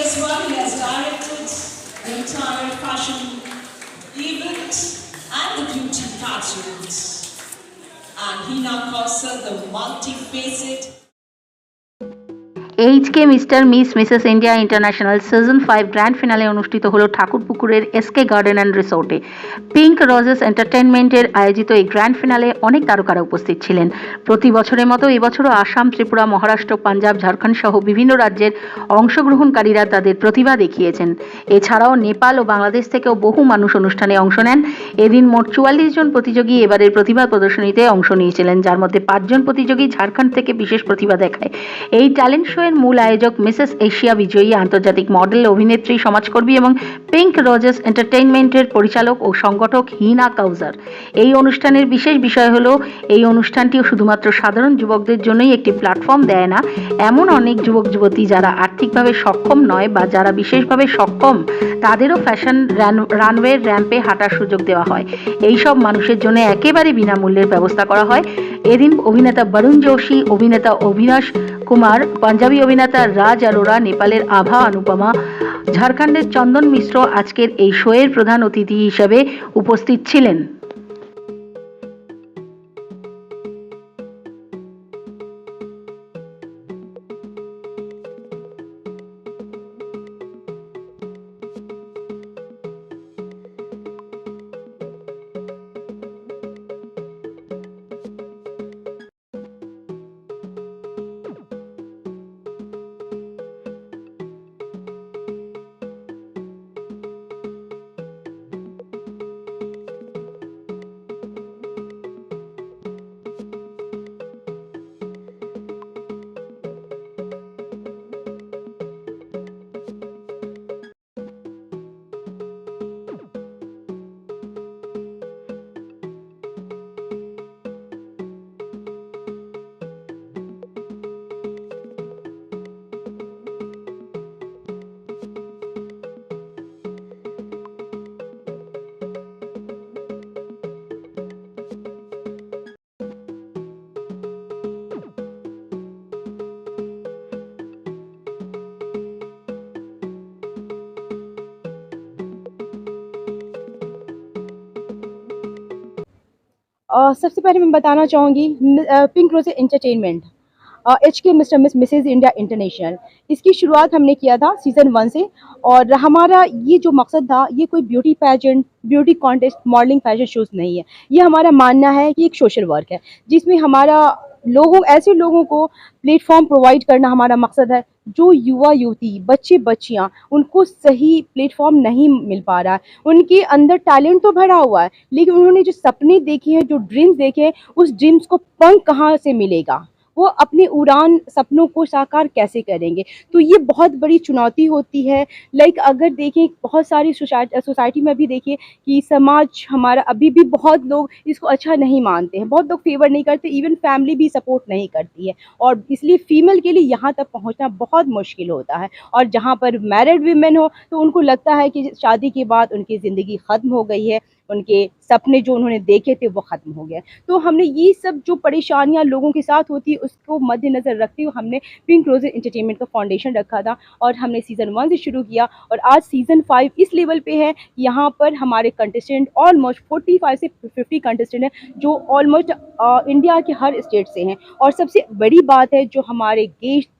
as well, he has directed the entire fashion event and the beauty pageant. And Hina Kausar, the multifaceted HK mister miss Mrs India international season 5 grand finale অনুষ্ঠিত হলো ঠাকুরপুকুরের SK garden and রিসোর্টে। Pink roses এন্টারটেইনমেন্টের আয়োজিত এই grand finale অনেক তারকারা উপস্থিত ছিলেন। প্রতি বছরের মতো এবছরও আসাম, ত্রিপুরা, মহারাষ্ট্র, পাঞ্জাব, ঝাড়খণ্ড সহ বিভিন্ন রাজ্যের অংশগ্রহণকারীরা তাদের প্রতিভা দেখিয়েছেন। এছাড়াও নেপাল ও বাংলাদেশ থেকেও বহু মানুষ অনুষ্ঠানে অংশ নেন। এদিন মোট 44 জন প্রতিযোগী এবারের প্রতিভা প্রদর্শনীতে অংশ নিয়েছিলেন, যার মধ্যে 5 জন প্রতিযোগী ঝাড়খণ্ড থেকে বিশেষ প্রতিভা দেখায়। এই ট্যালেন্ট শো এর মূল আয়োজক মিসেস এশিয়া বিজয়ী আন্তর্জাতিক মডেল, অভিনেত্রী, সমাজকর্মী এবং পিঙ্ক রোজেস এন্টারটেইনমেন্টের পরিচালক ও সংগঠক হিনা কাউজার। এই অনুষ্ঠানের বিশেষ বিষয় হলো এই অনুষ্ঠানটিও শুধুমাত্র সাধারণ যুবকদের জন্যই একটি প্ল্যাটফর্ম দেয় না, এমন অনেক যুবক যুবতী যারা আর্থিকভাবে সক্ষম নয় বা যারা বিশেষভাবে সক্ষম তাদেরও ফ্যাশন রানওয়ের র্যাম্পে হাঁটার সুযোগ দেওয়া হয়। এই সব মানুষের জন্য একেবারে বিনামূল্যের ব্যবস্থা করা হয়। এদিন অভিনেতা বরুণ যোশী, অভিনেতা অভিনাশ কুমার, পাঞ্জাবি অভিনেতা রাজ অরোরা, নেপালের আভা অনুপমা, ঝাড়খণ্ডের চন্দন মিশ্র আজকের এই শোয়ের প্রধান অতিথি হিসেবে উপস্থিত ছিলেন। सबसे पहले मैं बताना चाहूँगी pink rose entertainment HK mister Mrs India international, इसकी शुरुआत हमने किया था सीज़न 1 से। और हमारा ये जो मकसद था, ये कोई beauty pageant, beauty contest, modelling, fashion shows नहीं है। ये हमारा मानना है कि एक सोशल वर्क है जिसमें हमारा ऐसे लोगों को प्लेटफॉर्म प्रोवाइड करना हमारा मकसद है जो युवा युवती, बच्चे बच्चियाँ, उनको सही प्लेटफॉर्म नहीं मिल पा रहा है। उनके अंदर टैलेंट तो भरा हुआ है, लेकिन उन्होंने जो सपने देखे हैं, जो ड्रीम्स देखे हैं, उस ड्रीम्स को पंख कहाँ से मिलेगा, वो अपने उड़ान सपनों को साकार कैसे करेंगे। तो ये बहुत बड़ी चुनौती होती है। लाइक अगर देखें बहुत सारी सोसाइटी में भी देखिए कि समाज हमारा अभी भी बहुत लोग इसको अच्छा नहीं मानते हैं, बहुत लोग फेवर नहीं करते, इवन फैमिली भी सपोर्ट नहीं करती है। और इसलिए फीमेल के लिए यहाँ तक पहुँचना बहुत मुश्किल होता है। और जहाँ पर मैरिड वीमेन हो तो उनको लगता है कि शादी के बाद उनकी ज़िंदगी ख़त्म हो गई है, उनके सपने जो उन्होंने देखे थे वो ख़त्म हो गए। तो हमने ये सब जो परेशानियां लोगों के साथ होती है उसको मद्देनज़र रखते हुए हमने पिंक रोज़ एंटरटेनमेंट का फाउंडेशन रखा था और हमने सीज़न 1 से शुरू किया और आज सीज़न 5 इस लेवल पे है। यहाँ पर हमारे कंटेस्टेंट ऑलमोस्ट 45 से 50 कंटेस्टेंट हैं जो ऑलमोस्ट इंडिया के हर स्टेट से हैं। और सबसे बड़ी बात है जो हमारे guest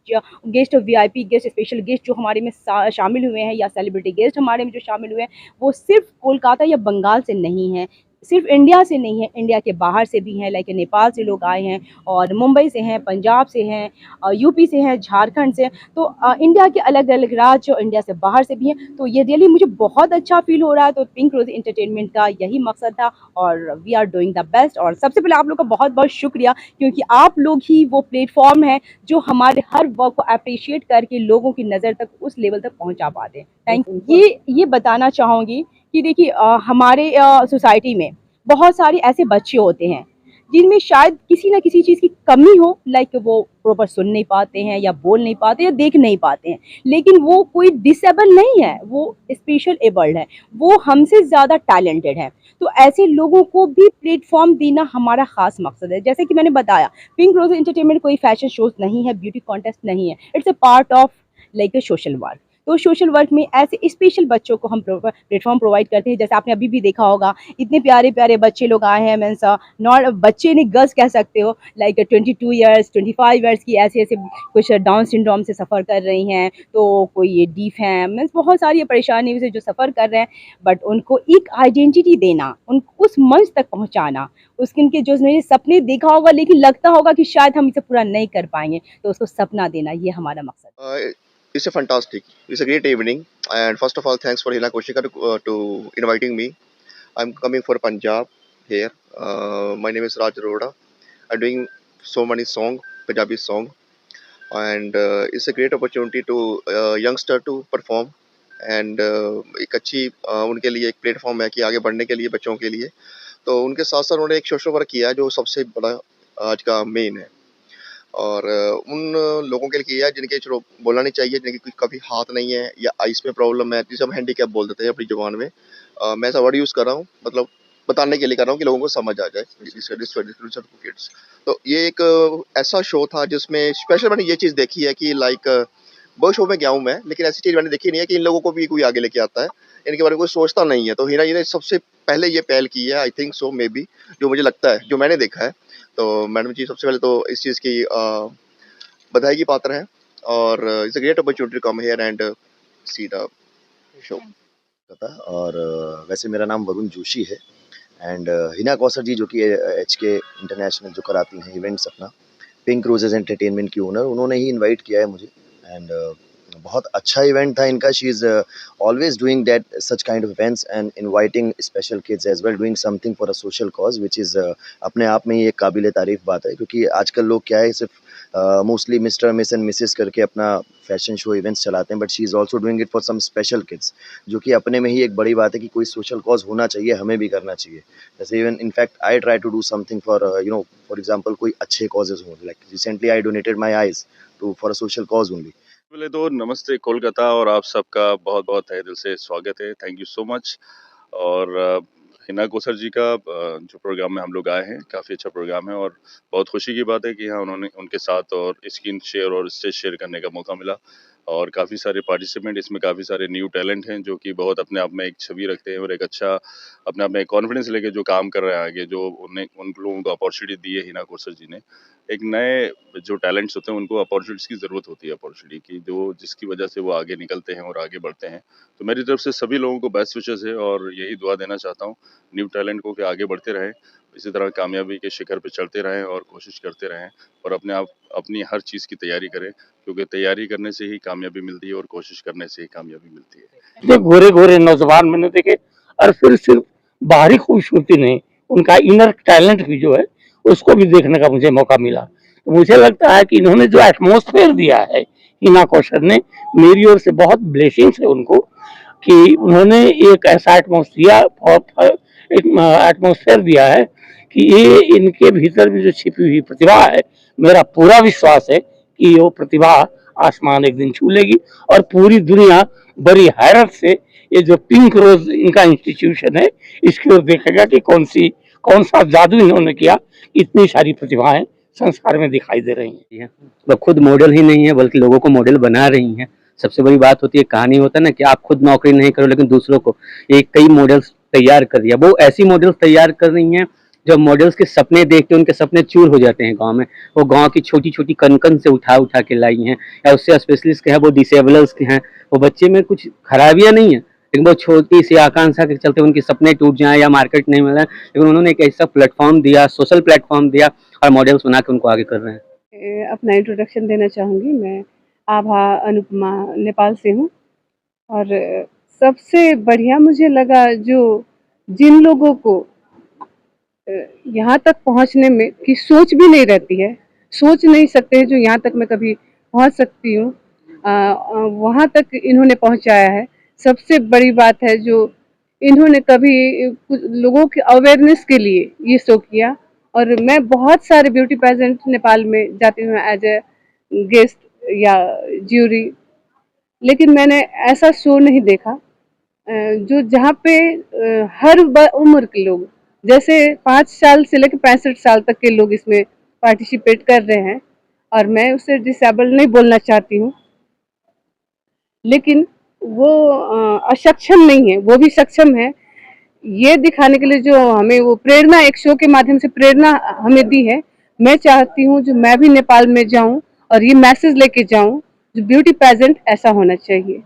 VIP, guest special guest जो हमारे में शामिल हुए हैं या सेलिब्रिटी गेस्ट हमारे में जो शामिल हुए हैं, वो सिर्फ कोलकाता या बंगाल से नहीं है, सिर्फ इंडिया से नहीं है, इंडिया के बाहर से भी हैं। लाइक नेपाल से लोग आए हैं और मुंबई से हैं, पंजाब से हैं, यूपी से हैं, झारखंड से। तो इंडिया के अलग अलग राज्य और इंडिया से बाहर से भी हैं। तो ये रियली मुझे बहुत अच्छा फील हो रहा है। तो पिंक रोज़ एंटरटेनमेंट का यही मकसद था और we are doing the best. और सबसे पहले आप लोग का बहुत बहुत शुक्रिया, क्योंकि आप लोग ही वो प्लेटफॉर्म है जो हमारे हर वर्क को अप्रिशिएट करके लोगों की नज़र तक, उस लेवल तक पहुँचा पाते हैं। Thank you. ये बताना चाहूँगी कि देखिए हमारे सोसाइटी में बहुत सारे ऐसे बच्चे होते हैं जिनमें शायद किसी ना किसी चीज़ की कमी हो, लाइक वो प्रॉपर सुन नहीं पाते हैं या बोल नहीं पाते या देख नहीं पाते हैं, लेकिन वो कोई डिसेबल नहीं है, वो स्पेशल एबल्ड है, वो हमसे ज़्यादा टैलेंटेड है। तो ऐसे लोगों को भी प्लेटफॉर्म देना हमारा ख़ास मकसद है। जैसे कि मैंने बताया, पिंक रोज़ एंटरटेनमेंट कोई फैशन शोज नहीं है, ब्यूटी कॉन्टेस्ट नहीं है, it's a part of like a social work. तो सोशल वर्क में ऐसे स्पेशल बच्चों को हम प्लेटफॉर्म प्रोवाइड करते हैं। जैसे आपने अभी भी देखा होगा, इतने प्यारे प्यारे बच्चे लोग आए हैं, मीन्स नॉट बच्चे नहीं, गर्ल्स कह सकते हो, लाइक 22 ईयर्स 25 ईयर्स की, ऐसे ऐसे कुछ डाउन सिंड्रोम से सफ़र कर रही हैं, तो कोई ये डीफ हैं, मीन्स बहुत सारी परेशानियों से जो सफ़र कर रहे हैं, बट उनको एक आइडेंटिटी देना, उनको उस मंच तक पहुंचाना, उसके उनके जो मैंने सपने देखा होगा लेकिन लगता होगा कि शायद हम इसे पूरा नहीं कर पाएंगे, तो उसको सपना देना, ये हमारा मकसद है। It's a fantastic. It's a great evening. And first of all, thanks for Hina Koshika to inviting me. I'm coming for Punjab here. My name is Raj Arora. I'm doing so many Punjabi song, and it's a great opportunity to youngster to perform. And एक अच्छी उनके लिए एक platform है कि आगे बढ़ने के लिए बच्चों के लिए, तो उनके साथ साथ उन्होंने एक सोशल वर्क किया जो सबसे बड़ा आज का मेन है। और उन लोगों के लिए किया है जिनके चलो बोलना नहीं चाहिए, जिनके कभी हाथ नहीं है या आइस में प्रॉब्लम है, जिसे हम हैंडीकैप बोल देते हैं अपनी जुबान में। मैं ऐसा वर्ड यूज़ कर रहा हूँ, मतलब बताने के लिए कर रहा हूँ कि लोगों को समझ आ जाए किड्स। तो ये एक ऐसा शो था जिसमें स्पेशल मैंने ये चीज़ देखी है कि लाइक बहुत शो में गया हूँ मैं, लेकिन ऐसी चीज़ मैंने देखी नहीं है कि इन लोगों को भी कोई आगे लेके आता है, इनके बारे में कोई सोचता नहीं है। तो हीरा जी ने सबसे पहले ये पहल की है, I think so may be, जो मुझे लगता है, जो मैंने देखा है। तो मैडम जी सबसे पहले तो इस चीज़ की बधाई की पात्र हैं, और it's a great opportunity to come here and see the show. और वैसे मेरा नाम वरुण जोशी है, एंड हिना कौसर जी जो कि HK इंटरनेशनल जो कराती हैं इवेंट्स अपना, पिंक रोजेज एंटरटेनमेंट की ओनर, उन्होंने ही इनवाइट किया है मुझे। एंड बहुत अच्छा इवेंट था इनका। She is always doing that such kind of events and inviting special kids as well, doing something for a social cause, which is अपने आप में ही एक काबिल तारीफ बात है। क्योंकि आजकल लोग क्या है, सिर्फ mostly mister miss and Mrs करके अपना फैशन शो इवेंट्स चलाते हैं, but she is also doing it for some special kids, जो कि अपने में ही एक बड़ी बात है कि कोई सोशल कॉज होना चाहिए, हमें भी करना चाहिए। जैसे even in fact I try to do something for for example कोई अच्छे कॉजेज हों, like recently I donated my eyes to for a social cause only. पहले तो नमस्ते कोलकाता, और आप सबका बहुत बहुत तहे दिल से स्वागत है। Thank you so much. और हिना कोसर जी का जो प्रोग्राम में हम लोग आए हैं, काफ़ी अच्छा प्रोग्राम है, और बहुत खुशी की बात है कि हाँ, उन्होंने उनके साथ और स्क्रीन शेयर और स्टेज शेयर करने का मौका मिला। और काफ़ी सारे पार्टिसिपेंट, इसमें काफ़ी सारे न्यू टैलेंट हैं जो कि बहुत अपने आप में एक छवि रखते हैं और एक अच्छा अपने आप में कॉन्फिडेंस लेके जो काम कर रहे हैं आगे, जो उन्हें उन लोगों को अपॉर्चुनिटी दी है हिना कोसर जी ने। एक नए जो टैलेंट्स होते हैं उनको अपॉर्चुनिटीज़ की ज़रूरत होती है, अपॉर्चुनिटी की, जो जिसकी वजह से वो आगे निकलते हैं और आगे बढ़ते हैं। तो मेरी तरफ से सभी लोगों को बेस्ट विशेस है, और यही दुआ देना चाहता हूँ न्यू टैलेंट को कि आगे बढ़ते रहें, इसी तरह कामयाबी के शिखर पे चढ़ते रहें और कोशिश करते रहें, और अपनी हर चीज़ की तैयारी करें, क्योंकि तैयारी करने से ही कामयाबी मिलती है और कोशिश करने से ही कामयाबी मिलती है। इतने गोरे गोरे नौजवान मैंने देखे, और फिर सिर्फ बाहरी खूबसूरती नहीं, उनका इनर टैलेंट भी जो है उसको भी देखने का मुझे मौका मिला। तो मुझे लगता है कि इन्होंने जो एटमॉस्फेयर दिया है हिना कौशल ने, मेरी ओर से बहुत ब्लेसिंग्स है उनको कि उन्होंने एक ऐसा एटमॉस्फेयर दिया है कि ये इनके भीतर भी जो छिपी हुई प्रतिभा है, मेरा पूरा विश्वास है कि वो प्रतिभा आसमान एक दिन छू लेगी, और पूरी दुनिया बड़ी हैरत से ये जो पिंक रोज इनका इंस्टीट्यूशन है इसकी ओर देखेगा कि कौन सा जादू इन्होंने किया, इतनी सारी प्रतिभाएं संसार में दिखाई दे रही हैं। वो खुद मॉडल ही नहीं है बल्कि लोगों को मॉडल बना रही हैं। सबसे बड़ी बात होती है, कहानी होता है ना कि आप खुद नौकरी नहीं करो लेकिन दूसरों को एक कई मॉडल्स तैयार कर दिया। वो ऐसी मॉडल्स तैयार कर रही हैं जो मॉडल्स के सपने देख के उनके सपने चूर हो जाते हैं गांव में। वो गांव की छोटी छोटी कनकन से उठा उठा के लाई हैं, या उससे स्पेशलिस्ट के हैं, वो डिसेबल्स के हैं। वो बच्चे में कुछ खराबियां नहीं है, लेकिन बहुत छोटी सी आकांक्षा के चलते उनके सपने टूट जाएं या मार्केट नहीं मिला, लेकिन उन्होंने एक ऐसा प्लेटफॉर्म दिया, सोशल प्लेटफॉर्म दिया, और मॉडल्स बना के उनको आगे कर रहे हैं। अपना इंट्रोडक्शन देना चाहूँगी। मैं आभा अनुपमा नेपाल से हूँ, और सबसे बढ़िया मुझे लगा जो जिन लोगों को यहाँ तक पहुँचने में की सोच भी नहीं रहती है, सोच नहीं सकते हैं जो यहाँ तक मैं कभी पहुँच सकती हूँ, वहाँ तक इन्होंने पहुँचाया है। सबसे बड़ी बात है जो इन्होंने कभी लोगों के अवेयरनेस के लिए ये शो किया। और मैं बहुत सारे ब्यूटी पेजेंट नेपाल में जाती हूँ एज ए गेस्ट या ज्यूरी, लेकिन मैंने ऐसा शो नहीं देखा जो जहाँ पे हर उम्र के लोग, जैसे 5 साल से लेकर 65 साल तक के लोग इसमें पार्टिसिपेट कर रहे हैं। और मैं उसे डिसेबल नहीं बोलना चाहती हूँ, लेकिन वो अक्षम नहीं है, वो भी सक्षम है। ये दिखाने के लिए जो हमें वो प्रेरणा एक शो के माध्यम से प्रेरणा हमें दी है, मैं चाहती हूँ जो मैं भी नेपाल में जाऊँ और ये मैसेज लेके जाऊँ जो ब्यूटी पेजेंट ऐसा होना चाहिए।